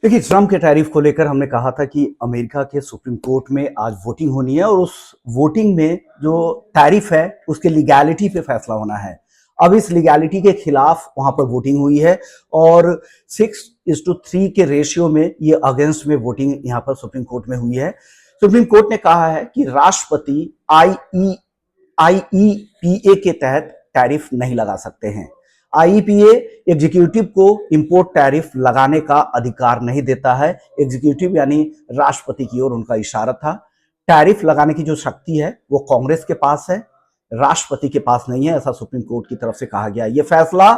देखिए, ट्रम्प के टैरिफ को लेकर हमने कहा था कि अमेरिका के सुप्रीम कोर्ट में आज वोटिंग होनी है और उस वोटिंग में जो टैरिफ है उसके लीगैलिटी पे फैसला होना है। अब इस लीगैलिटी के खिलाफ वहां पर वोटिंग हुई है और 6:3 के रेशियो में ये अगेंस्ट में वोटिंग यहां पर सुप्रीम कोर्ट में हुई है। सुप्रीम कोर्ट ने कहा है कि राष्ट्रपति आईईपीए के तहत टैरिफ नहीं लगा सकते हैं। आईईपीए एग्जीक्यूटिव को इंपोर्ट टैरिफ लगाने का अधिकार नहीं देता है। एग्जीक्यूटिव यानी राष्ट्रपति की ओर उनका इशारा था। टैरिफ लगाने की जो शक्ति है वो कांग्रेस के पास है, राष्ट्रपति के पास नहीं है, ऐसा सुप्रीम कोर्ट की तरफ से कहा गया। यह फैसला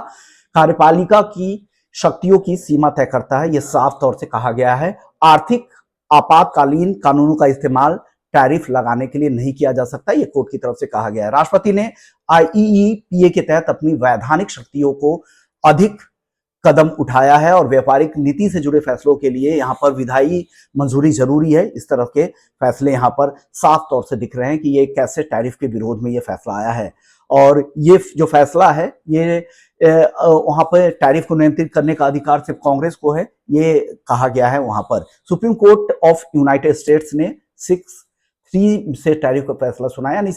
कार्यपालिका की शक्तियों की सीमा तय करता है, यह साफ तौर से कहा गया है। आर्थिक आपातकालीन कानूनों का इस्तेमाल टैरिफ लगाने के लिए नहीं किया जा सकता, ये कोर्ट की तरफ से कहा गया है। राष्ट्रपति ने आईईपीए के तहत अपनी वैधानिक शक्तियों को अधिक कदम उठाया है और व्यापारिक नीति से जुड़े फैसलों के लिए यहां पर विधायी मंजूरी जरूरी है। इस तरह के फैसले यहां पर साफ तौर से दिख रहे हैं कि ये कैसे टैरिफ के विरोध में ये फैसला आया है। और ये जो फैसला है ये वहां पर टैरिफ को नियंत्रित करने का अधिकार सिर्फ कांग्रेस को है, ये कहा गया है वहां पर। Supreme court of United states ने 6-3 से टैरिफ का फैसला सुनाया, यानी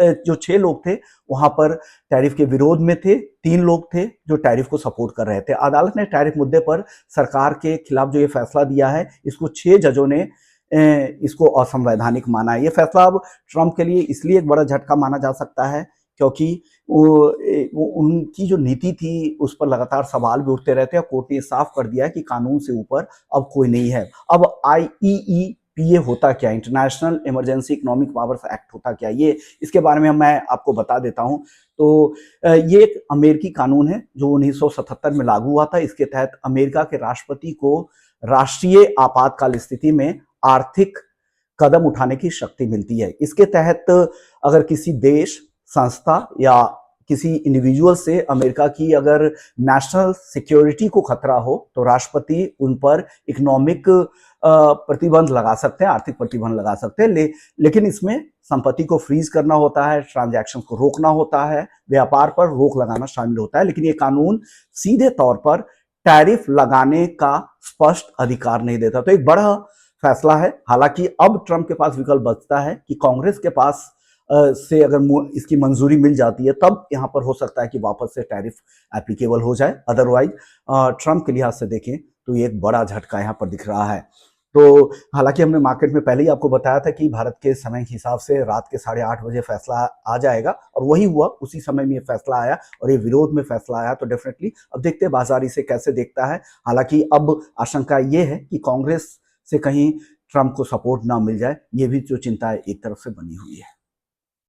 जो 6 लोग थे वहां पर टैरिफ के विरोध में थे, 3 लोग थे जो टैरिफ को सपोर्ट कर रहे थे। अदालत ने टैरिफ मुद्दे पर सरकार के खिलाफ जो ये फैसला दिया है, इसको 6 जजों ने इसको असंवैधानिक माना है। ये फैसला अब ट्रंप के लिए इसलिए एक बड़ा झटका माना जा सकता है क्योंकि वो उनकी जो नीति थी उस पर लगातार सवाल भी उठते रहते हैं। कोर्ट ने साफ कर दिया है कि कानून से ऊपर अब कोई नहीं है। अब आईईपीए होता क्या, international emergency economic powers act होता क्या, ये इसके बारे में मैं आपको बता देता हूं। तो ये एक अमेरिकी कानून है जो 1977 में लागू हुआ था। इसके तहत अमेरिका के राष्ट्रपति को राष्ट्रीय आपातकाल स्थिति में आर्थिक कदम उठाने की शक्ति मिलती है। इसके तहत अगर किसी देश, संस्था या किसी इंडिविजुअल से अमेरिका की अगर नेशनल सिक्योरिटी को खतरा हो तो राष्ट्रपति उन पर इकोनॉमिक प्रतिबंध लगा सकते हैं, आर्थिक प्रतिबंध लगा सकते हैं। लेकिन इसमें संपत्ति को फ्रीज करना होता है, ट्रांजैक्शन को रोकना होता है, व्यापार पर रोक लगाना शामिल होता है। लेकिन ये कानून सीधे तौर पर टैरिफ लगाने का स्पष्ट अधिकार नहीं देता। तो एक बड़ा फैसला है। हालांकि अब ट्रंप के पास विकल्प बचता है कि कांग्रेस के पास से अगर इसकी मंजूरी मिल जाती है तब यहां पर हो सकता है कि वापस से टैरिफ एप्लीकेबल हो जाए। अदरवाइज ट्रंप के लिहाज से देखें तो ये एक बड़ा झटका यहां पर दिख रहा है। तो हालांकि हमने मार्केट में पहले ही आपको बताया था कि भारत के समय के हिसाब से रात के 8:30 बजे फैसला आ जाएगा और वही हुआ, उसी समय में ये फैसला आया और ये विरोध में फैसला आया। तो डेफिनेटली अब देखते हैं बाजार इसे कैसे देखता है। हालांकि अब आशंका ये है कि कांग्रेस से कहीं ट्रंप को सपोर्ट ना मिल जाए, ये भी जो चिंता है एक तरफ से बनी हुई है।